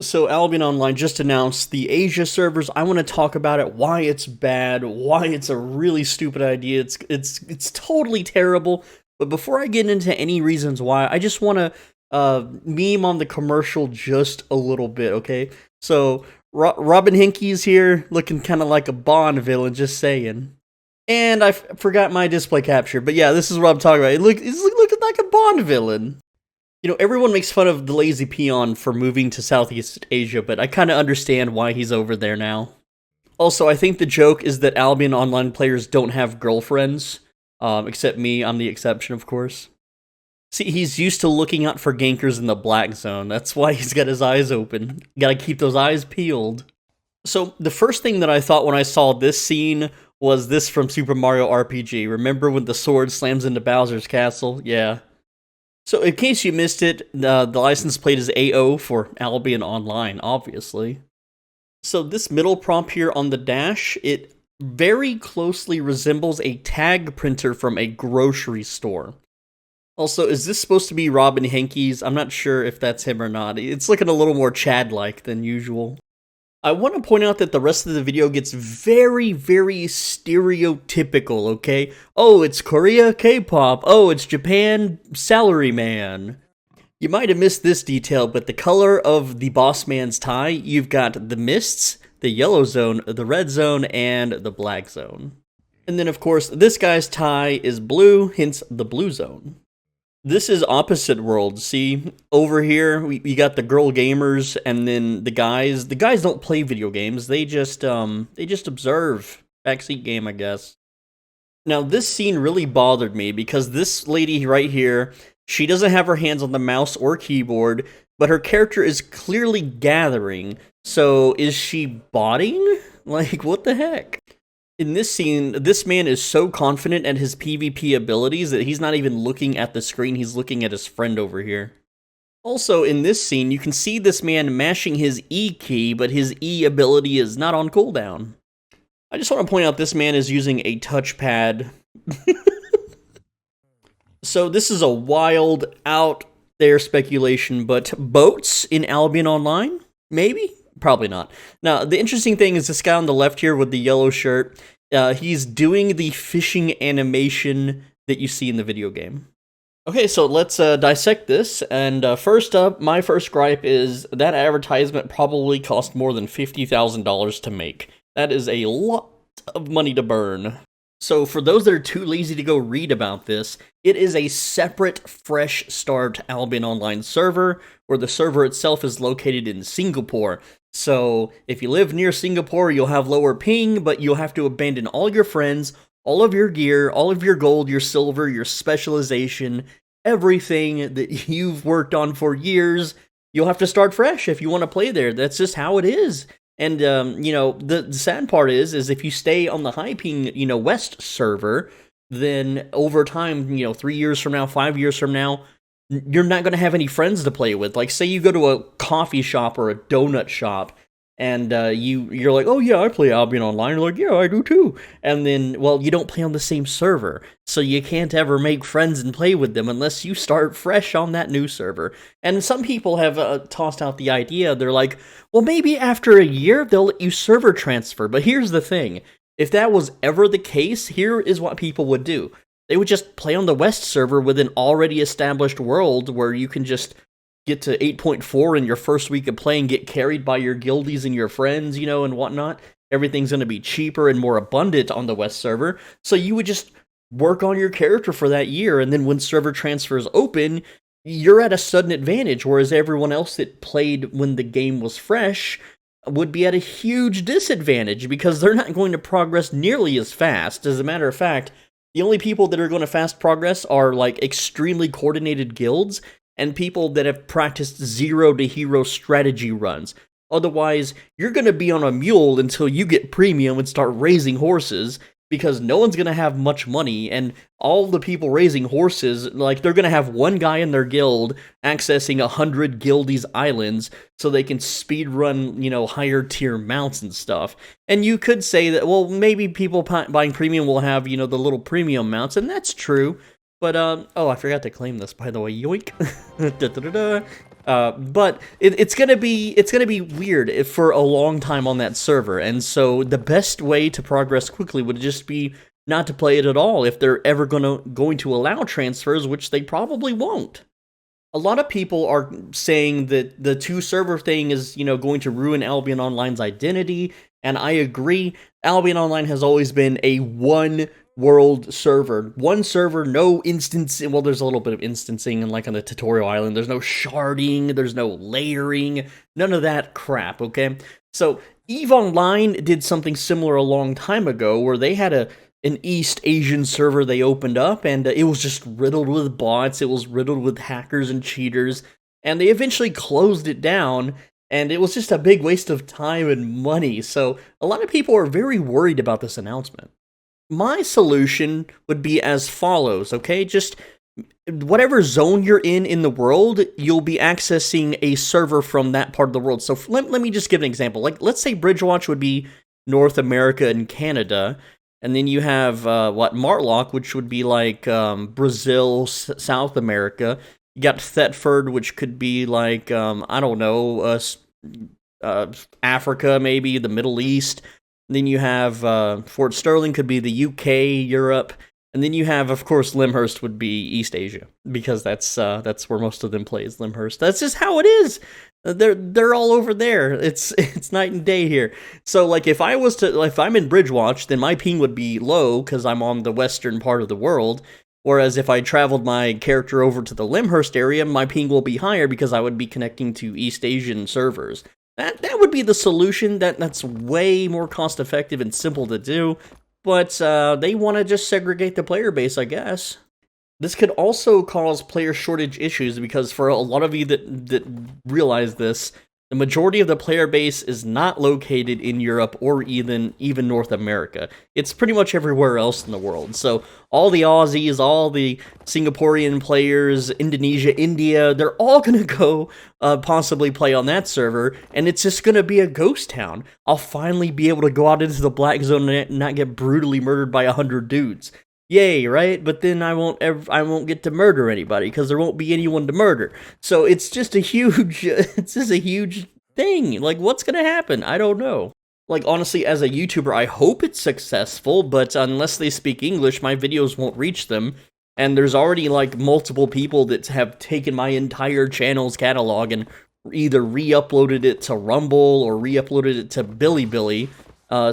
So Albion Online just announced the Asia servers. I want to talk about it, why it's bad, why it's a really stupid idea. It's totally terrible. But before I get into any reasons why, I just want to meme on the commercial just a little bit, okay? So Robin Hinkey's here, looking kind of like a Bond villain, just saying. And I forgot my display capture, but yeah, this is what I'm talking about. He's looking like a Bond villain. You know, everyone makes fun of the lazy peon for moving to Southeast Asia, but I kind of understand why he's over there now. Also, I think the joke is that Albion Online players don't have girlfriends. Except me, I'm the exception, of course. See, he's used to looking out for gankers in the black zone. That's why he's got his eyes open. Gotta keep those eyes peeled. So, the first thing that I thought when I saw this scene was this from Super Mario RPG. Remember when the sword slams into Bowser's castle? Yeah. So, in case you missed it, the license plate is AO for Albion Online, obviously. So, this middle prompt here on the dash, it very closely resembles a tag printer from a grocery store. Also, is this supposed to be Robin Hinkey's? I'm not sure if that's him or not. It's looking a little more Chad-like than usual. I want to point out that the rest of the video gets very, very stereotypical, okay? Oh, it's Korea K-pop. Oh, it's Japan Salaryman. You might have missed this detail, but the color of the boss man's tie, you've got the mists, the yellow zone, the red zone, and the black zone. And then, of course, this guy's tie is blue, hence the blue zone. This is opposite worlds. See, over here, we got the girl gamers, and then the guys. The guys don't play video games. They just observe. Backseat game, I guess. Now, this scene really bothered me, because this lady right here, she doesn't have her hands on the mouse or keyboard, but her character is clearly gathering. So, is she botting? Like, what the heck? In this scene, this man is so confident at his PvP abilities that he's not even looking at the screen, he's looking at his friend over here. Also, in this scene, you can see this man mashing his E key, but his E ability is not on cooldown. I just want to point out this man is using a touchpad. So this is a wild, out there speculation, but boats in Albion Online? Maybe? Probably not. Now, the interesting thing is this guy on the left here with the yellow shirt, he's doing the fishing animation that you see in the video game. Okay, so let's dissect this, and first up, my first gripe is that advertisement probably cost more than $50,000 to make. That is a lot of money to burn. So for those that are too lazy to go read about this, it is a separate, fresh start Albion Online server, where the server itself is located in Singapore. So if you live near Singapore, you'll have lower ping, but you'll have to abandon all your friends, all of your gear, all of your gold, your silver, your specialization, everything that you've worked on for years. You'll have to start fresh if you want to play there. That's just how it is. And, you know, the sad part is if you stay on the high ping, you know, West server, then over time, you know, 3 years from now, 5 years from now, you're not going to have any friends to play with. Like, say you go to a coffee shop or a donut shop, and you're like, oh yeah, I play Albion Online. You're like, yeah, I do too. And then, well, you don't play on the same server, so you can't ever make friends and play with them unless you start fresh on that new server. And some people have tossed out the idea, they're like, well, maybe after a year, they'll let you server transfer. But here's the thing, if that was ever the case, here is what people would do. They would just play on the West server with an already established world where you can just get to 8.4 in your first week of playing, get carried by your guildies and your friends, you know, and whatnot. Everything's going to be cheaper and more abundant on the West server. So you would just work on your character for that year, and then when server transfers open, you're at a sudden advantage, whereas everyone else that played when the game was fresh would be at a huge disadvantage because they're not going to progress nearly as fast. As a matter of fact, the only people that are going to fast progress are like extremely coordinated guilds and people that have practiced zero to hero strategy runs. Otherwise, you're going to be on a mule until you get premium and start raising horses, because no one's going to have much money, and all the people raising horses, like, they're going to have one guy in their guild accessing 100 guildies islands so they can speedrun, you know, higher tier mounts and stuff. And you could say that, well, maybe people buying premium will have, you know, the little premium mounts, and that's true. But, oh, I forgot to claim this, by the way, yoink. Da, da, da, da. But it's gonna be weird for a long time on that server, and so the best way to progress quickly would just be not to play it at all if they're ever going to allow transfers, which they probably won't. A lot of people are saying that the two server thing is, going to ruin Albion Online's identity, and I agree. Albion Online has always been a one world server. One server, no instance. Well, there's a little bit of instancing, and like on the tutorial island, there's no sharding, there's no layering, none of that crap, okay? So, EVE Online did something similar a long time ago where they had an East Asian server they opened up, and it was just riddled with bots, it was riddled with hackers and cheaters, and they eventually closed it down, and it was just a big waste of time and money, so a lot of people are very worried about this announcement. My solution would be as follows, okay? Just whatever zone you're in the world, you'll be accessing a server from that part of the world. So let me just give an example. Like, let's say Bridgewatch would be North America and Canada, and then you have, Martlock, which would be like Brazil, South America. You got Thetford, which could be like, I don't know, Africa, maybe, the Middle East. Then you have Fort Sterling, could be the UK, Europe. And then you have, of course, Limhurst would be East Asia, because that's where most of them play, is Limhurst. That's just how it is. They're all over there. It's night and day here. So like if I'm in Bridgewatch, then my ping would be low because I'm on the western part of the world. Whereas if I traveled my character over to the Limhurst area, my ping will be higher because I would be connecting to East Asian servers. That would be the solution. That's way more cost effective and simple to do. But they want to just segregate the player base, I guess. This could also cause player shortage issues, because for a lot of you that realize this, the majority of the player base is not located in Europe or even North America. It's pretty much everywhere else in the world. So all the Aussies, all the Singaporean players, Indonesia, India, they're all going to go possibly play on that server, and it's just going to be a ghost town. I'll finally be able to go out into the black zone and not get brutally murdered by 100 dudes. Yay, right? But then I won't get to murder anybody because there won't be anyone to murder. So it's just a huge thing. Like, what's gonna happen? I don't know. Like, honestly, as a YouTuber, I hope it's successful, but unless they speak English, my videos won't reach them. And there's already like multiple people that have taken my entire channel's catalog and either re-uploaded it to Rumble or re-uploaded it to Bilibili.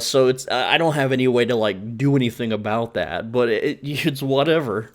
So I don't have any way to like do anything about that, but it's whatever.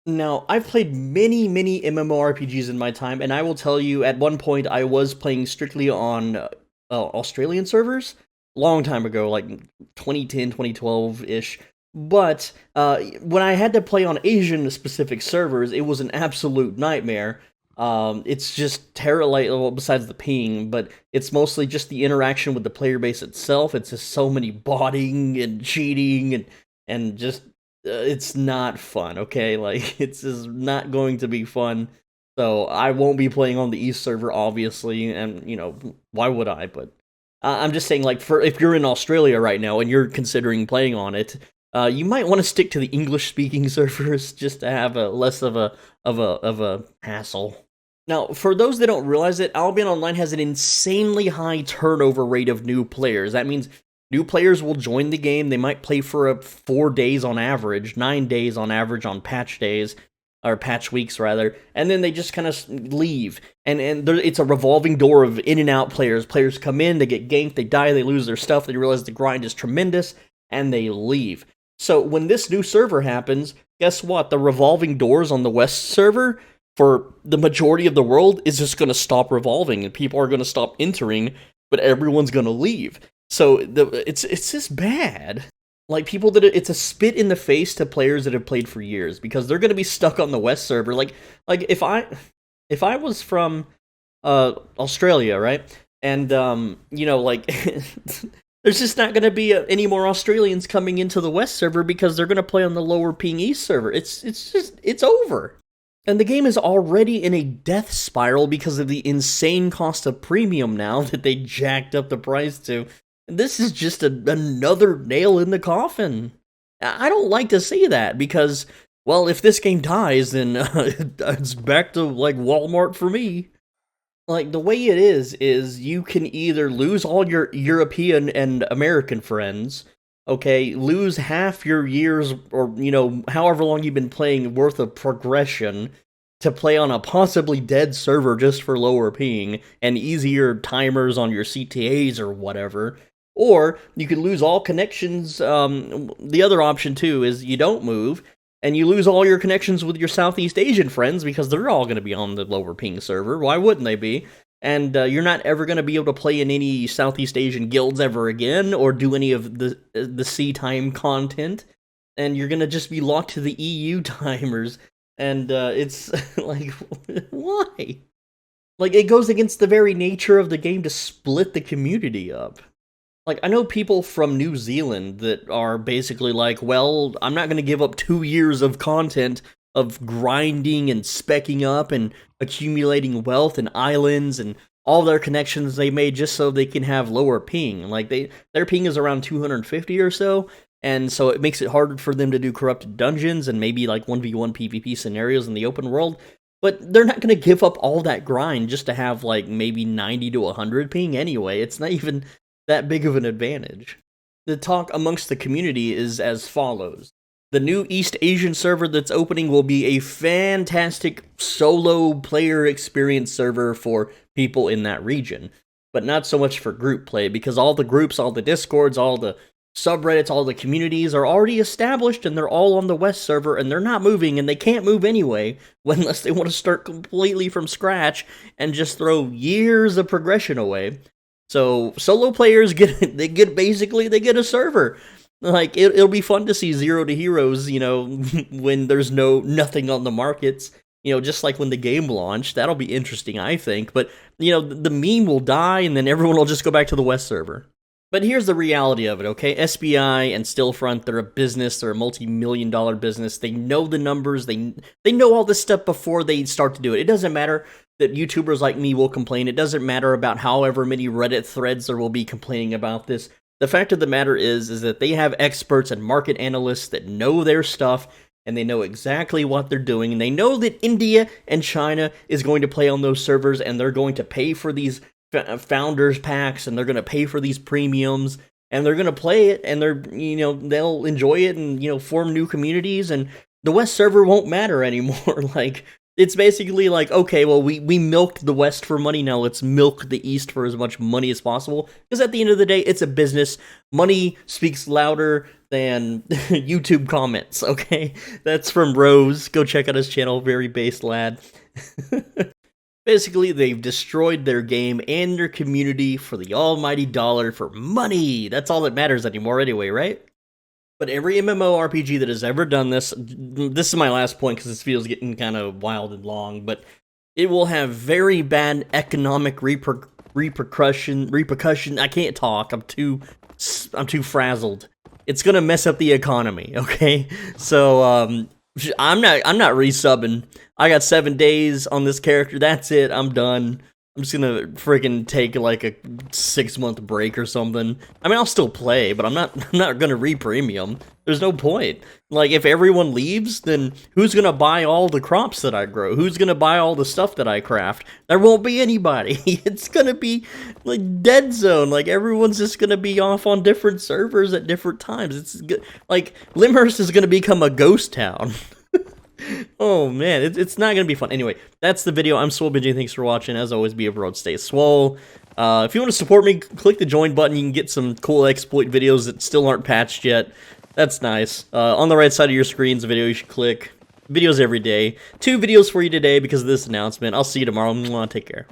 Now, I've played many MMORPGs in my time, and I will tell you, at one point I was playing strictly on Australian servers, long time ago, like 2010, 2012-ish. But when I had to play on Asian-specific servers, it was an absolute nightmare. It's just terrible, well, besides the ping, but it's mostly just the interaction with the player base itself. It's just so many botting and cheating and just, it's not fun, okay? Like, it's just not going to be fun. So I won't be playing on the East server, obviously, and, why would I? But I'm just saying, like, if you're in Australia right now and you're considering playing on it, you might want to stick to the English-speaking servers just to have a less of a hassle. Now, for those that don't realize it, Albion Online has an insanely high turnover rate of new players. That means new players will join the game. They might play for 4 days on average, 9 days on average on patch days, or patch weeks rather, and then they just kind of leave. And it's a revolving door of in and out players. Players come in, they get ganked, they die, they lose their stuff, they realize the grind is tremendous, and they leave. So when this new server happens, guess what? The revolving doors on the West server for the majority of the world is just going to stop revolving, and people are going to stop entering, but everyone's going to leave. So it's just bad. Like, people it's a spit in the face to players that have played for years, because they're going to be stuck on the West server. Like if I was from Australia, right, and like there's just not going to be any more Australians coming into the West server because they're going to play on the lower ping East server. It's over. And the game is already in a death spiral because of the insane cost of premium now that they jacked up the price to. And this is just another nail in the coffin. I don't like to see that because, well, if this game dies, then it's back to, like, Walmart for me. Like, the way it is you can either lose all your European and American friends, okay, lose half your years or, however long you've been playing worth of progression to play on a possibly dead server just for lower ping and easier timers on your CTAs or whatever. Or you could lose all connections. The other option, too, is you don't move and you lose all your connections with your Southeast Asian friends because they're all going to be on the lower ping server. Why wouldn't they be? And you're not ever going to be able to play in any Southeast Asian guilds ever again, or do any of the C time content. And you're going to just be locked to the EU timers. And it's like, why? Like, it goes against the very nature of the game to split the community up. Like, I know people from New Zealand that are basically like, well, I'm not going to give up 2 years of content of grinding and specking up and accumulating wealth and islands and all their connections they made just so they can have lower ping. Like, their ping is around 250 or so, and so it makes it harder for them to do corrupted dungeons and maybe like 1v1 PvP scenarios in the open world. But they're not going to give up all that grind just to have like maybe 90 to 100 ping anyway. It's not even that big of an advantage. The talk amongst the community is as follows. The new East Asian server that's opening will be a fantastic solo player experience server for people in that region, but not so much for group play, because all the groups, all the discords, all the subreddits, all the communities are already established, and they're all on the West server, and they're not moving, and they can't move anyway, unless they want to start completely from scratch and just throw years of progression away. So solo players get a server. Like, it'll be fun to see Zero to Heroes, when there's nothing on the markets, just like when the game launched. That'll be interesting, I think. But, the meme will die, and then everyone will just go back to the West server. But here's the reality of it, okay? SBI and Stillfront, they're a business, they're a multi-million-dollar business. They know the numbers, they know all this stuff before they start to do it. It doesn't matter that YouTubers like me will complain. It doesn't matter about however many Reddit threads there will be complaining about this. The fact of the matter is that they have experts and market analysts that know their stuff, and they know exactly what they're doing, and they know that India and China is going to play on those servers, and they're going to pay for these founders packs, and they're going to pay for these premiums, and they're going to play it, and they'll enjoy it, and form new communities, and the West server won't matter anymore. Like, it's basically like, okay, well, we milked the West for money, now let's milk the East for as much money as possible, because at the end of the day, it's a business. Money speaks louder than YouTube comments, okay? That's from Rose. Go check out his channel, very based lad. Basically, they've destroyed their game and their community for the almighty dollar, for money. That's all that matters anymore anyway, right? But every MMORPG that has ever done this is my last point because this feels getting kind of wild and long, but it will have very bad economic repercussion. I can't talk. I'm too frazzled. It's gonna mess up the economy. Okay, so I'm not resubbing. I got 7 days on this character. That's it. I'm done. I'm just gonna freaking take like a 6-month break or something. I mean, I'll still play, but I'm not gonna re-premium. There's no point. Like, if everyone leaves, then who's gonna buy all the crops that I grow? Who's gonna buy all the stuff that I craft? There won't be anybody. It's gonna be like dead zone. Like, everyone's just gonna be off on different servers at different times. It's like Limhurst is gonna become a ghost town. Oh man, it's not gonna be fun. Anyway, that's the video. I'm SwoleBJ. Thanks for watching. As always, be a road, stay swole. If you want to support me, click the join button. You can get some cool exploit videos that still aren't patched yet. That's nice. On the right side of your screen is a video you should click. Videos every day. 2 videos for you today because of this announcement. I'll see you tomorrow. Mwah, take care.